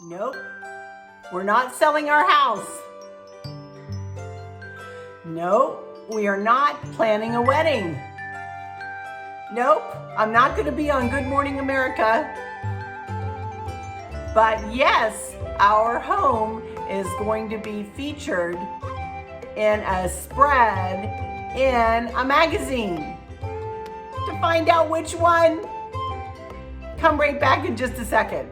Nope, we're not selling our house. Nope, we are not planning a wedding. Nope, I'm not going to be on Good Morning America. But yes, our home is going to be featured in a spread in a magazine. To find out which one, come right back in just a second.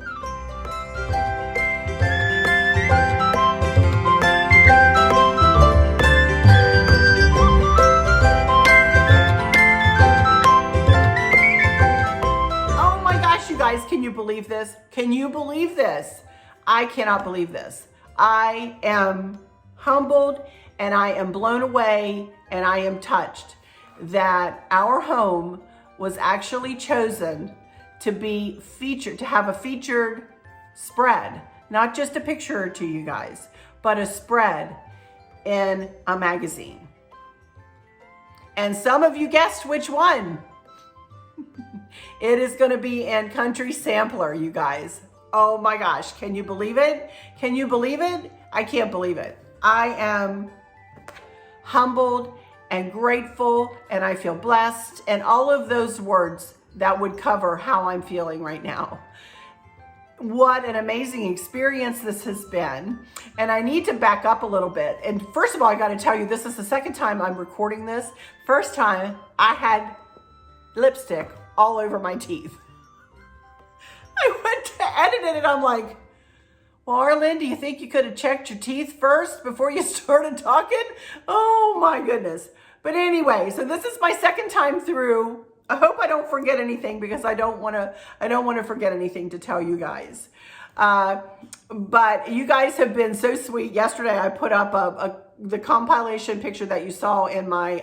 Guys, can you believe this? Can you believe this? I cannot believe this. I am humbled and I am blown away and I am touched that our home was actually chosen to be featured, to have a featured spread, not just a picture to you guys, but a spread in a magazine. And some of you guessed which one. It is going to be in Country Sampler, you guys. Oh my gosh, can you believe it? Can you believe it? I can't believe it. I am humbled and grateful and I feel blessed and all of those words that would cover how I'm feeling right now. What an amazing experience this has been. And I need to back up a little bit. And first of all, I got to tell you, this is the second time I'm recording this. First time I had lipstick all over my teeth. I went to edit it and I'm like, well, Arlen, do you think you could have checked your teeth first before you started talking? Oh my goodness. But anyway, so this is my second time through. I hope I don't forget anything because I don't want to forget anything to tell you guys. But you guys have been so sweet. Yesterday I put up the compilation picture that you saw in my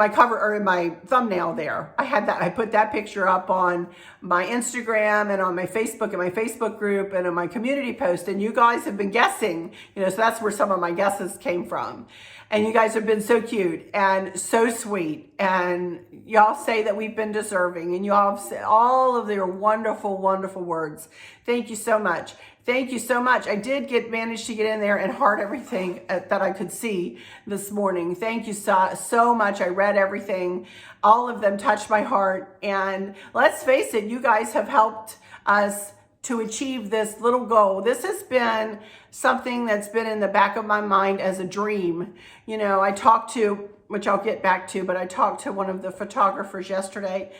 cover or in my thumbnail there. I put that picture up on my Instagram and on my Facebook and my Facebook group and on my community post. And you guys have been guessing, so that's where some of my guesses came from. And you guys have been so cute and so sweet. And y'all say that we've been deserving and y'all have said all of your wonderful, wonderful words. Thank you so much. Thank you so much. I did manage to get in there and heart everything that I could see this morning. Thank you so much. I read everything. All of them touched my heart. And let's face it, you guys have helped us to achieve this little goal. This has been something that's been in the back of my mind as a dream. I talked to, which I'll get back to, but I talked to one of the photographers yesterday.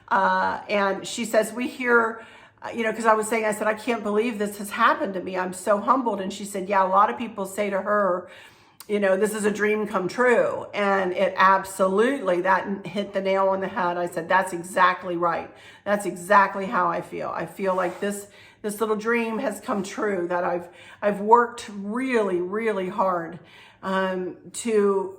And she says, we hear, because I said, I can't believe this has happened to me. I'm so humbled. And she said, yeah, a lot of people say to her, this is a dream come true. And it absolutely, that hit the nail on the head. I said, that's exactly right. That's exactly how I feel. I feel like this little dream has come true, that I've worked really, really hard to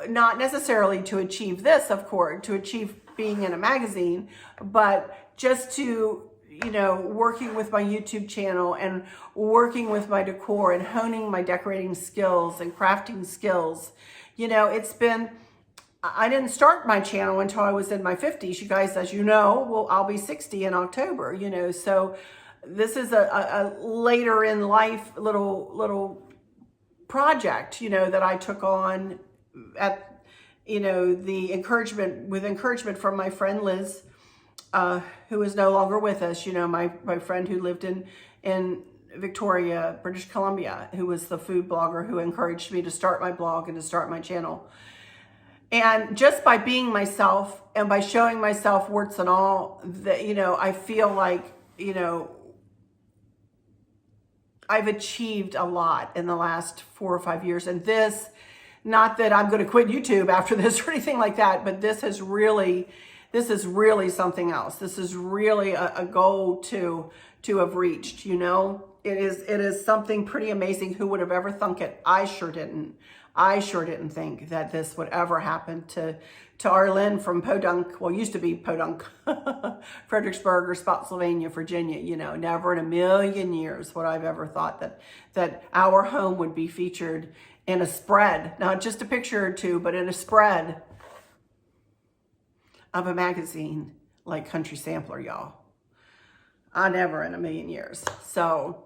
not necessarily to achieve this, of course, to achieve being in a magazine, but just to working with my YouTube channel and working with my decor and honing my decorating skills and crafting skills. It's been, I didn't start my channel until I was in my 50s. You guys, as you know, well, I'll be 60 in October, so this is a later in life little project, that I took on at, the encouragement from my friend Liz, who is no longer with us, my friend who lived in Victoria, British Columbia, who was the food blogger who encouraged me to start my blog and to start my channel. And just by being myself and by showing myself warts and all, that, I feel like, I've achieved a lot in the last 4 or 5 years. And this, not that I'm going to quit YouTube after this or anything like that, but this is really something else. This is really a goal to have reached, It is something pretty amazing. Who would have ever thunk it? I sure didn't. I sure didn't think that this would ever happen to Arlen from Podunk, well, used to be Podunk, Fredericksburg or Spotsylvania, Virginia. Never in a million years would I've ever thought that our home would be featured in a spread, not just a picture or two, but in a spread of a magazine like Country Sampler, y'all. Never in a million years. So,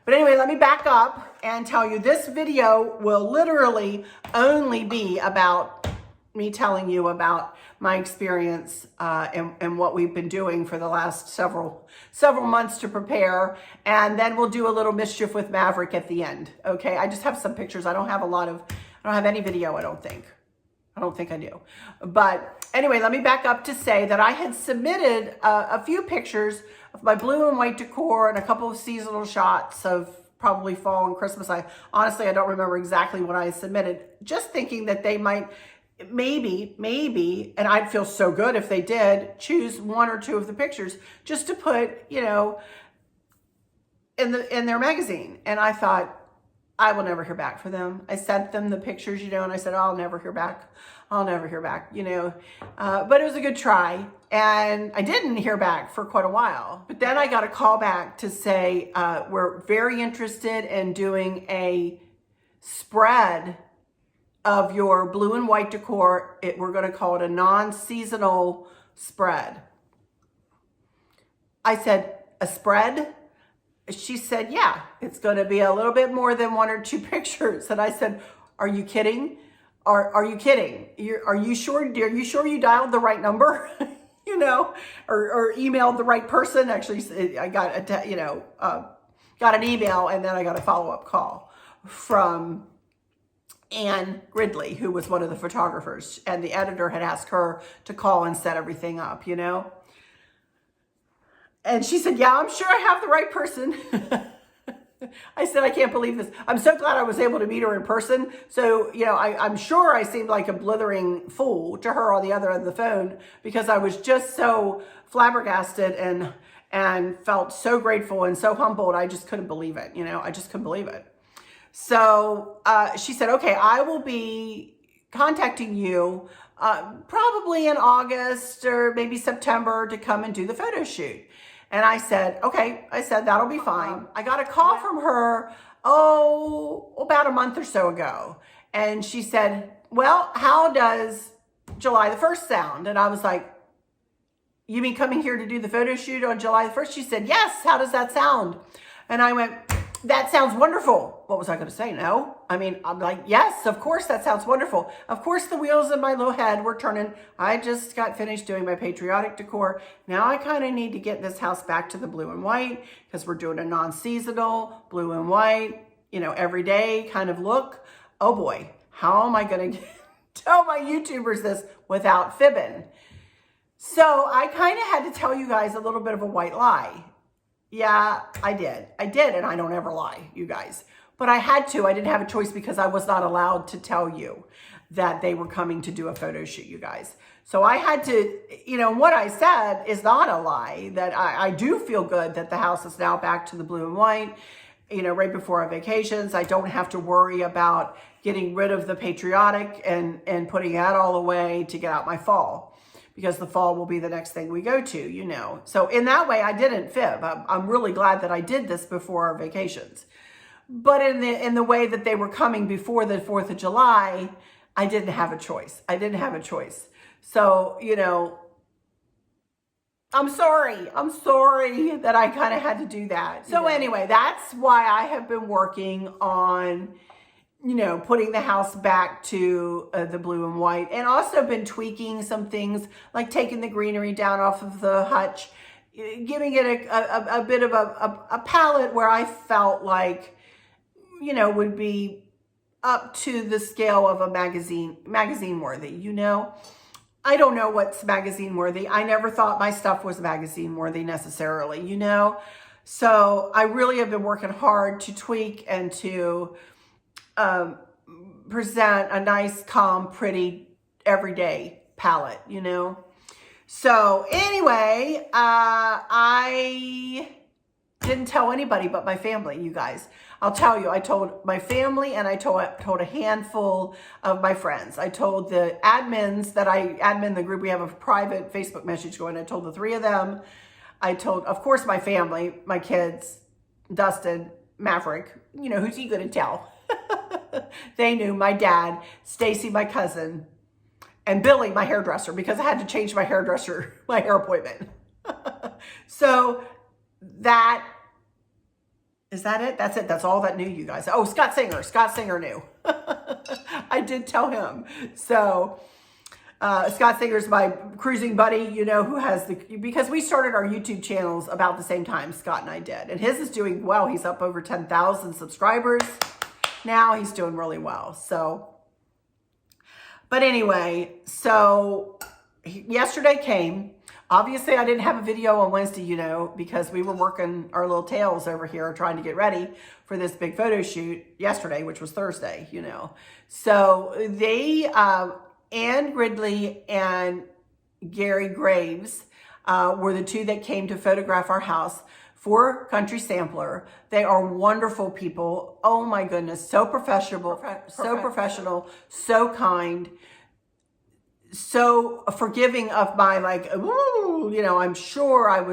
but anyway, let me back up and tell you this video will literally only be about me telling you about my experience and what we've been doing for the last several months to prepare. And then we'll do a little mischief with Maverick at the end. Okay, I just have some pictures. I don't have any video, I don't think I do. But anyway, let me back up to say that I had submitted a few pictures of my blue and white decor and a couple of seasonal shots of probably fall and Christmas. Honestly, I don't remember exactly what I submitted, just thinking that they might, maybe, and I'd feel so good if they did, choose one or two of the pictures just to put, you know, in their magazine. And I thought, I will never hear back from them. I sent them the pictures, you know, and I said, I'll never hear back, you know. But it was a good try. And I didn't hear back for quite a while. But then I got a call back to say, we're very interested in doing a spread of your blue and white decor. We're going to call it a non-seasonal spread. I said, a spread? She said, yeah, it's going to be a little bit more than one or two pictures. And I said, are you kidding? Are you kidding? Are you sure? Are you sure you dialed the right number? You know, or emailed the right person? Actually, I got got an email, and then I got a follow-up call from Gridley, who was one of the photographers, and the editor had asked her to call and set everything up, you know. And she said, yeah, I'm sure I have the right person. I said, I can't believe this. I'm so glad I was able to meet her in person. So, you know, I'm sure I seemed like a blithering fool to her on the other end of the phone, because I was just so flabbergasted and felt so grateful and so humbled. I just couldn't believe it. You know, I just couldn't believe it. So she said, okay, I will be contacting you probably in August or maybe September to come and do the photo shoot. And I said, okay. I said, that'll be fine. I got a call from her, about a month or so ago. And she said, well, how does July the 1st sound? And I was like, you mean coming here to do the photo shoot on July the 1st? She said, yes, how does that sound? And I went, that sounds wonderful. What was I going to say? No. I mean, I'm like, yes, of course that sounds wonderful. Of course the wheels in my little head were turning. I just got finished doing my patriotic decor. Now I kind of need to get this house back to the blue and white, because we're doing a non-seasonal blue and white, you know, everyday kind of look. Oh boy, how am I going to tell my YouTubers this without fibbing? So I kind of had to tell you guys a little bit of a white lie. Yeah, I did, and I don't ever lie, you guys. But I had to. I didn't have a choice, because I was not allowed to tell you that they were coming to do a photo shoot, you guys. So I had to, you know, what I said is not a lie, that I do feel good that the house is now back to the blue and white, you know, right before our vacations. I don't have to worry about getting rid of the patriotic and putting that all away to get out my fall, because the fall will be the next thing we go to, you know. So in that way, I didn't fib. I'm really glad that I did this before our vacations. But in the way that they were coming before the 4th of July, I didn't have a choice. So, you know, I'm sorry that I kind of had to do that. So anyway, that's why I have been working on, you know, putting the house back to the blue and white, and also been tweaking some things, like taking the greenery down off of the hutch, giving it a bit of a palette where I felt like, you know, would be up to the scale of a magazine worthy, you know. I don't know what's magazine worthy. I never thought my stuff was magazine worthy necessarily, you know. So I really have been working hard to tweak and to present a nice, calm, pretty, everyday palette, you know. So anyway, I didn't tell anybody but my family, you guys. I'll tell you, I told my family, and I told a handful of my friends. I told the admins that I admin the group. We have a private Facebook message going. I told the 3 of them. I told, of course, my family, my kids, Dustin, Maverick. You know, who's he going to tell? They knew. My dad, Stacy, my cousin, and Billy, my hairdresser, because I had to change my hairdresser, my hair appointment. So is that it? That's it. That's all that knew, you guys. Oh, Scott Singer knew. I did tell him. So Scott Singer's my cruising buddy, you know, who has because we started our YouTube channels about the same time Scott and I did. And his is doing well. He's up over 10,000 subscribers. Now he's doing really well. So, but anyway, so yesterday came. Obviously, I didn't have a video on Wednesday, you know, because we were working our little tails over here trying to get ready for this big photo shoot yesterday, which was Thursday, you know. So they, Anne Gridley and Gary Graves were the two that came to photograph our house for Country Sampler. They are wonderful people. Oh my goodness, so professional, so kind, so forgiving of my like, ooh, you know, I'm sure I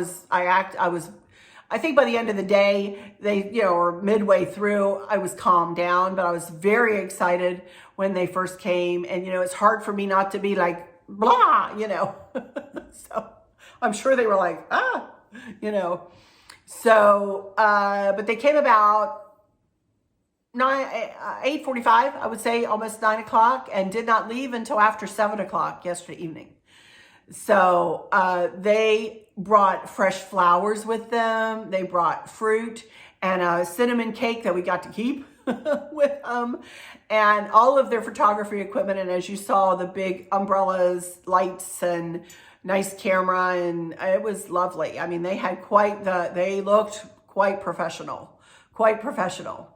think by the end of the day, they, you know, or midway through, I was calmed down, but I was very excited when they first came. And, you know, it's hard for me not to be like, blah, you know. So I'm sure they were like, you know. So, but they came about 8:45, I would say, almost 9 o'clock, and did not leave until after 7 o'clock yesterday evening. So they brought fresh flowers with them. They brought fruit and a cinnamon cake that we got to keep with them, and all of their photography equipment. And as you saw, the big umbrellas, lights, and nice camera, and it was lovely. I mean, they had they looked quite professional, quite professional.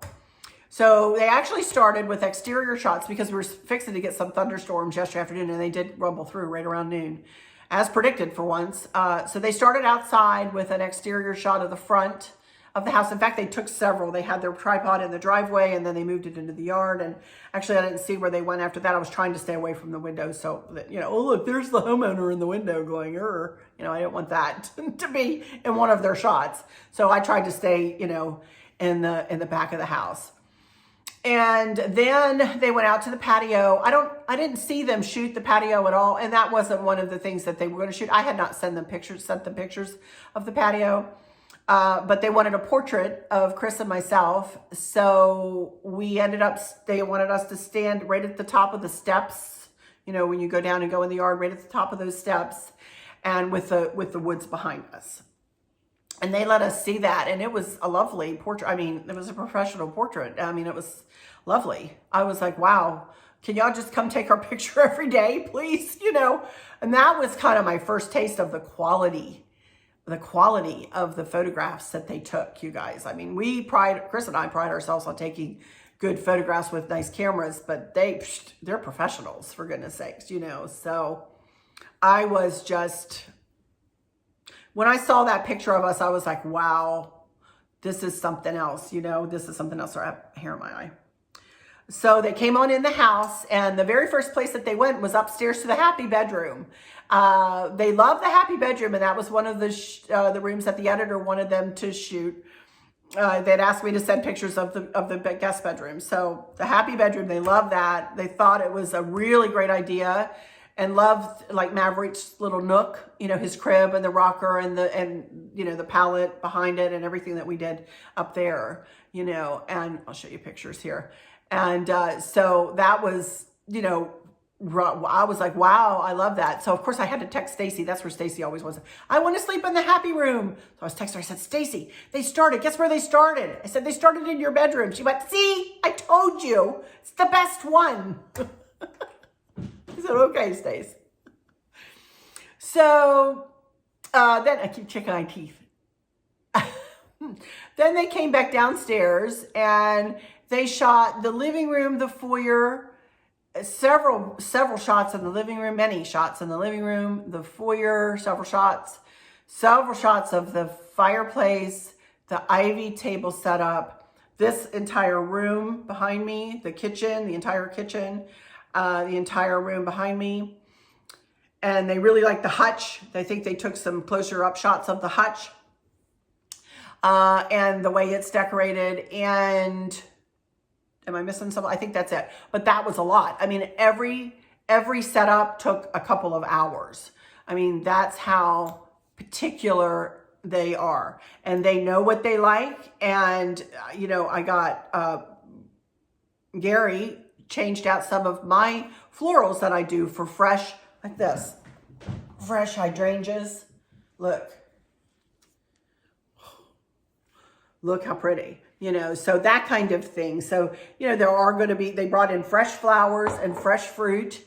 So they actually started with exterior shots because we were fixing to get some thunderstorms yesterday afternoon, and they did rumble through right around noon, as predicted for once. So they started outside with an exterior shot of the front of the house. In fact, they took several. They had their tripod in the driveway, and then they moved it into the yard. And actually, I didn't see where they went after that. I was trying to stay away from the window so that, you know, oh, look, there's the homeowner in the window going, you know, I didn't want that to be in one of their shots. So I tried to stay, you know, in the back of the house. And then they went out to the patio. I didn't see them shoot the patio at all. And that wasn't one of the things that they were going to shoot. I had not sent them pictures of the patio. But they wanted a portrait of Chris and myself. So they wanted us to stand right at the top of the steps. You know, when you go down and go in the yard, right at the top of those steps, and with the woods behind us. And they let us see that, and it was a lovely portrait. I mean, it was a professional portrait. I mean, it was lovely. I was like, wow, can y'all just come take our picture every day, please? You know, and that was kind of my first taste of the quality of the photographs that they took, you guys. I mean, Chris and I pride ourselves on taking good photographs with nice cameras, but they're professionals, for goodness sakes, you know. So I was just... When I saw that picture of us, I was like, wow, this is something else, you know, this is something else. Sorry, I have hair in my eye. So they came on in the house, and the very first place that they went was upstairs to the happy bedroom. They loved the happy bedroom, and that was one of the rooms that the editor wanted them to shoot. They'd asked me to send pictures of the guest bedroom. So the happy bedroom, they loved that. They thought it was a really great idea. And loved like Maverick's little nook, you know, his crib and the rocker and you know, the pallet behind it and everything that we did up there, you know. And I'll show you pictures here. And so that was, you know, I was like, wow, I love that. So of course I had to text Stacy. That's where Stacy always was. I want to sleep in the happy room. So I was texting her. I said, Stacy, they started. Guess where they started? I said, they started in your bedroom. She went, see, I told you, it's the best one. I said, okay, Stace. So then I keep checking my teeth. Then they came back downstairs and they shot the living room, the foyer, several shots in the living room, many shots in the living room, the foyer, several shots of the fireplace, the ivy table setup, this entire room behind me, the kitchen, the entire kitchen. The entire room behind me. And they really like the hutch. They think they took some closer up shots of the hutch and the way it's decorated. And am I missing something? I think that's it. But that was a lot. I mean, every setup took a couple of hours. I mean, that's how particular They are. And they know what they like. And, I got Gary changed out some of my florals that I do for fresh, like this, fresh hydrangeas. Look how pretty, so that kind of thing. So, there are going to be, they brought in fresh flowers and fresh fruit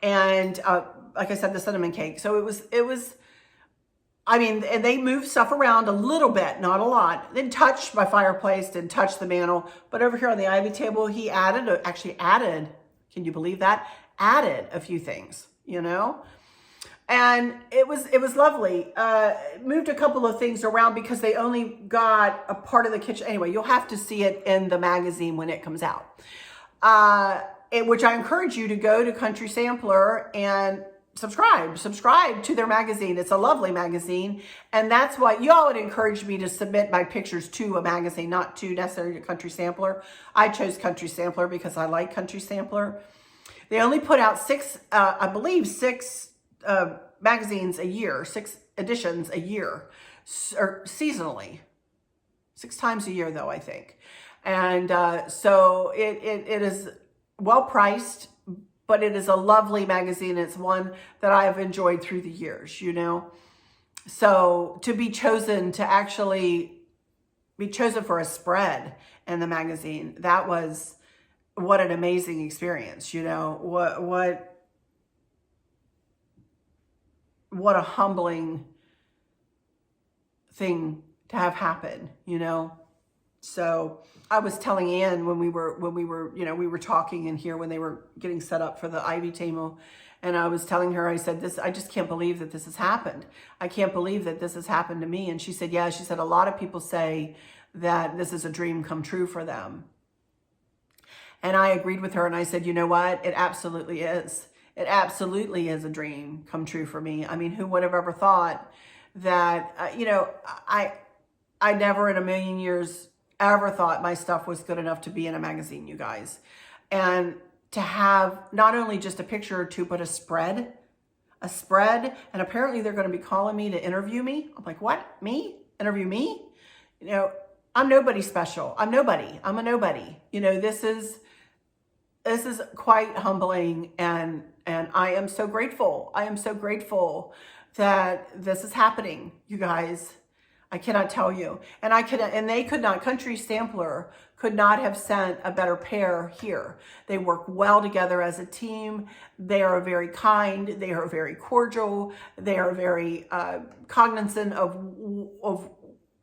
and, like I said, the cinnamon cake. So it was, and they moved stuff around a little bit, not a lot. Didn't touch my fireplace, didn't touch the mantle. But over here on the ivy table, he actually added, can you believe that? Added a few things, And it was lovely. Moved a couple of things around because they only got a part of the kitchen. Anyway, you'll have to see it in the magazine when it comes out. Which I encourage you to go to Country Sampler and subscribe to their magazine. It's a lovely magazine. And that's why y'all would encourage me to submit my pictures to a magazine, not to necessarily to Country Sampler. I chose Country Sampler because I like Country Sampler. They only put out six magazines a year, 6 editions a year, or seasonally. 6 times a year though, I think. And so it is well priced, but it is a lovely magazine. It's one that I have enjoyed through the years, So to be chosen, to actually be chosen for a spread in the magazine, that was what an amazing experience, what a humbling thing to have happen, So I was telling Ann when we were, we were talking in here when they were getting set up for the ivy table. And I was telling her, I said, I just can't believe that this has happened. I can't believe that this has happened to me. And she said, yeah, she said, a lot of people say that this is a dream come true for them. And I agreed with her. And I said, you know what? It absolutely is. It absolutely is a dream come true for me. Who would have ever thought that, I never in a million years ever thought my stuff was good enough to be in a magazine, you guys. And to have not only just a picture or two, but a spread. And apparently they're going to be calling me to interview me. I'm like, what? Me? Interview me? I'm nobody special. I'm nobody. I'm a nobody. This is quite humbling. And I am so grateful. I am so grateful that this is happening, you guys. I cannot tell you. And they could not, Country Sampler could not have sent a better pair here. They work well together as a team. They are very kind. They are very cordial. They are very cognizant of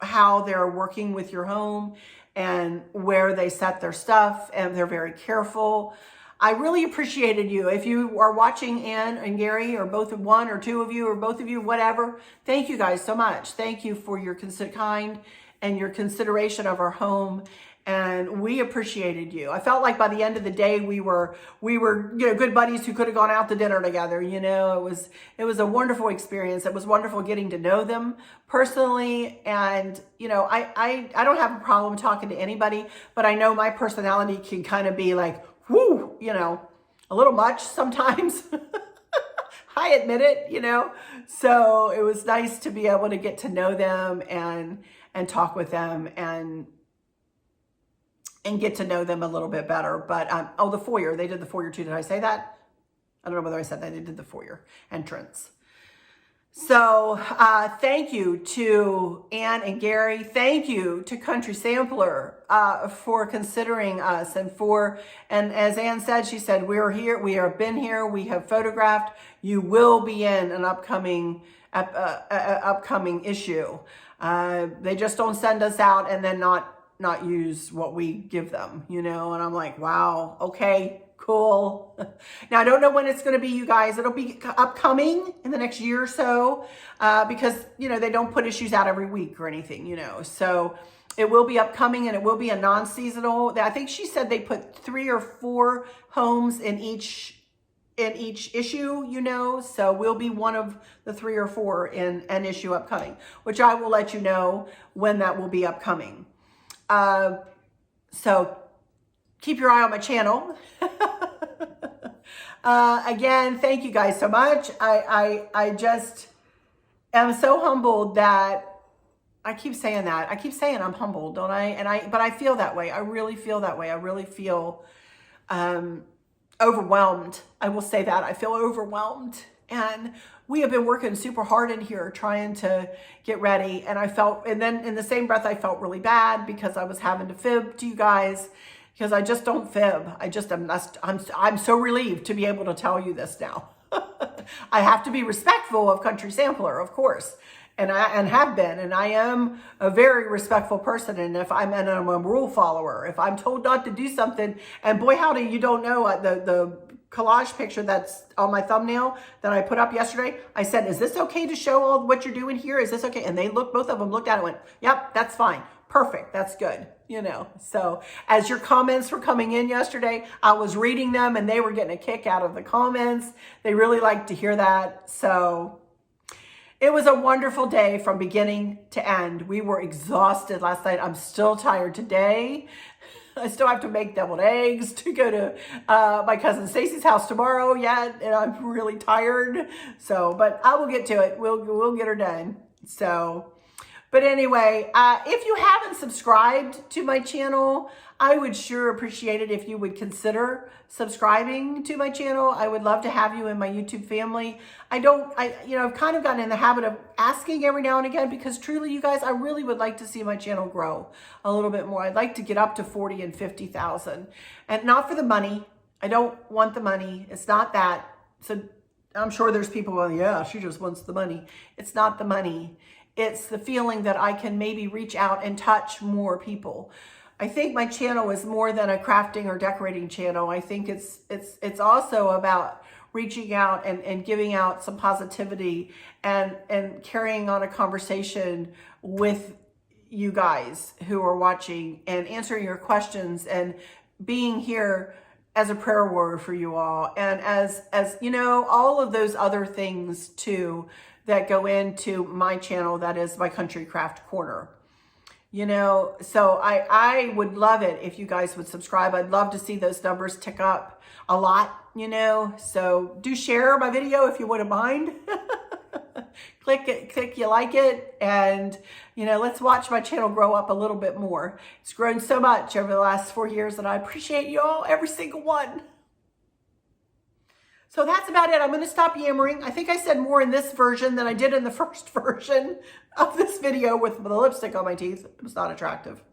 how they're working with your home and where they set their stuff. And they're very careful. I really appreciated you. If you are watching Ann and Gary, or both of one or two of you, or both of you, whatever, thank you guys so much. Thank you for your kind and your consideration of our home. And we appreciated you. I felt like by the end of the day, we were good buddies who could have gone out to dinner together. It was a wonderful experience. It was wonderful getting to know them personally. And, I don't have a problem talking to anybody, but I know my personality can kind of be like, whoo, a little much sometimes. I admit it, So it was nice to be able to get to know them and talk with them and get to know them a little bit better. But, the foyer, they did the foyer too. Did I say that? I don't know whether I said that. They did the foyer entrance. So thank you to Ann and Gary. Thank you to Country Sampler for considering us and as Ann said, she said, we're here. We have been here. We have photographed. You will be in an upcoming issue. They just don't send us out and then not use what we give them, and I'm like, wow, okay. Cool. Now, I don't know when it's going to be, you guys. It'll be upcoming in the next year or so because, they don't put issues out every week or anything, So it will be upcoming and it will be a non-seasonal. I think she said they put 3 or 4 homes in each issue, So we'll be one of the 3 or 4 in an issue upcoming, which I will let you know when that will be upcoming. So keep your eye on my channel. Again, thank you guys so much. I just am so humbled that I keep saying that. I keep saying I'm humbled, don't I? But I feel that way. I really feel that way. I really feel overwhelmed. I will say that. I feel overwhelmed. And we have been working super hard in here trying to get ready. And then in the same breath, I felt really bad because I was having to fib to you guys, because I just don't fib. I'm so relieved to be able to tell you this now. I have to be respectful of Country Sampler, of course. And have been, and I am a very respectful person. And I'm a rule follower. If I'm told not to do something, and boy howdy, you don't know the collage picture that's on my thumbnail that I put up yesterday. I said, "Is this okay to show all what you're doing here? Is this okay?" And both of them looked at it and went, "Yep, that's fine, perfect, that's good." So as your comments were coming in yesterday, I was reading them, and they were getting a kick out of the comments. They really liked to hear that. So it was a wonderful day from beginning to end. We were exhausted last night. I'm still tired today. I still have to make deviled eggs to go to my cousin Stacy's house tomorrow yet, and I'm really tired. So, but I will get to it. We'll get her done. So, but anyway, if you haven't subscribed to my channel, I would sure appreciate it if you would consider subscribing to my channel. I would love to have you in my YouTube family. I've kind of gotten in the habit of asking every now and again, because truly, you guys, I really would like to see my channel grow a little bit more. I'd like to get up to 40 and 50,000, and not for the money. I don't want the money. It's not that. So I'm sure there's people going, yeah, she just wants the money. It's not the money. It's the feeling that I can maybe reach out and touch more people. I think my channel is more than a crafting or decorating channel. I think it's also about reaching out and giving out some positivity and carrying on a conversation with you guys who are watching and answering your questions and being here as a prayer warrior for you all. And as all of those other things too that go into my channel, that is my Country Craft Corner. So I would love it if you guys would subscribe. I'd love to see those numbers tick up a lot, so do share my video if you wouldn't mind. click you like it, and let's watch my channel grow up a little bit more. It's grown so much over the last 4 years, and I appreciate you all, every single one. So that's about it. I'm going to stop yammering. I think I said more in this version than I did in the first version of this video with the lipstick on my teeth. It was not attractive.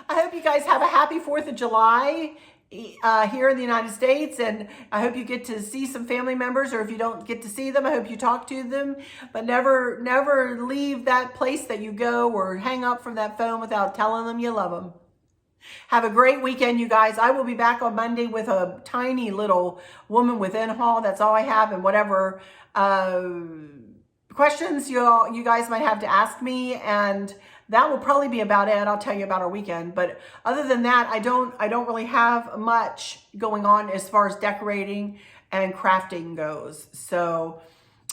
I hope you guys have a happy 4th of July here in the United States. And I hope you get to see some family members, or if you don't get to see them, I hope you talk to them. But never leave that place that you go or hang up from that phone without telling them you love them. Have a great weekend, you guys. I will be back on Monday with a tiny little woman within haul. That's all I have, and whatever questions you guys might have to ask me, and that will probably be about it. I'll tell you about our weekend, but other than that, I don't really have much going on as far as decorating and crafting goes. So,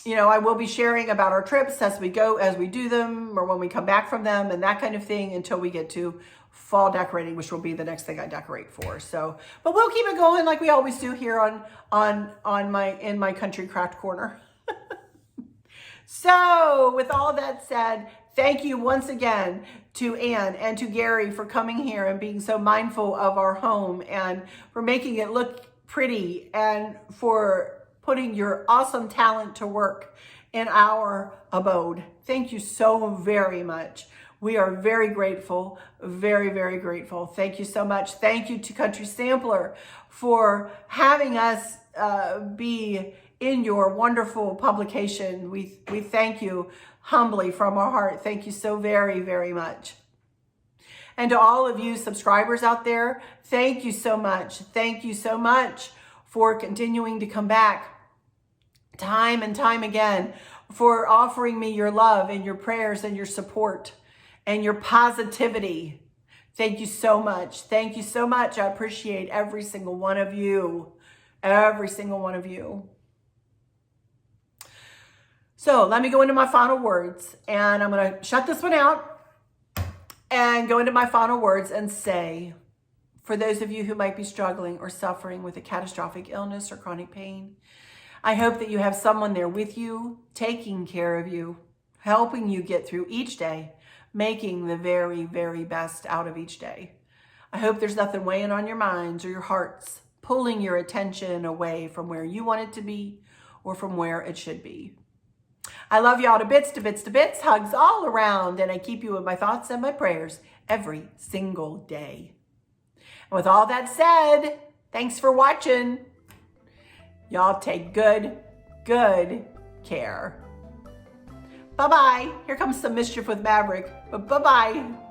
I will be sharing about our trips as we go, as we do them, or when we come back from them, and that kind of thing, until we get to fall decorating, which will be the next thing I decorate for. So, but we'll keep it going like we always do here in my Country Craft Corner. So, with all that said, thank you once again to Anne and to Gary for coming here and being so mindful of our home, and for making it look pretty, and for putting your awesome talent to work in our abode. Thank you so very much. We are very grateful, very, very grateful. Thank you so much. Thank you to Country Sampler for having us be in your wonderful publication. We thank you humbly from our heart. Thank you so very, very much. And to all of you subscribers out there, thank you so much. Thank you so much for continuing to come back time and time again, for offering me your love and your prayers and your support and your positivity. Thank you so much. Thank you so much. I appreciate every single one of you. Every single one of you. So let me go into my final words, and I'm going to shut this one out and go into my final words and say, for those of you who might be struggling or suffering with a catastrophic illness or chronic pain, I hope that you have someone there with you, taking care of you, helping you get through each day, making the very, very best out of each day. I hope there's nothing weighing on your minds or your hearts, pulling your attention away from where you want it to be or from where it should be. I love y'all to bits, to bits, to bits. Hugs all around, and I keep you with my thoughts and my prayers every single day. And with all that said, thanks for watching. Y'all take good care. Bye-bye. Here comes some mischief with Maverick, but bye-bye.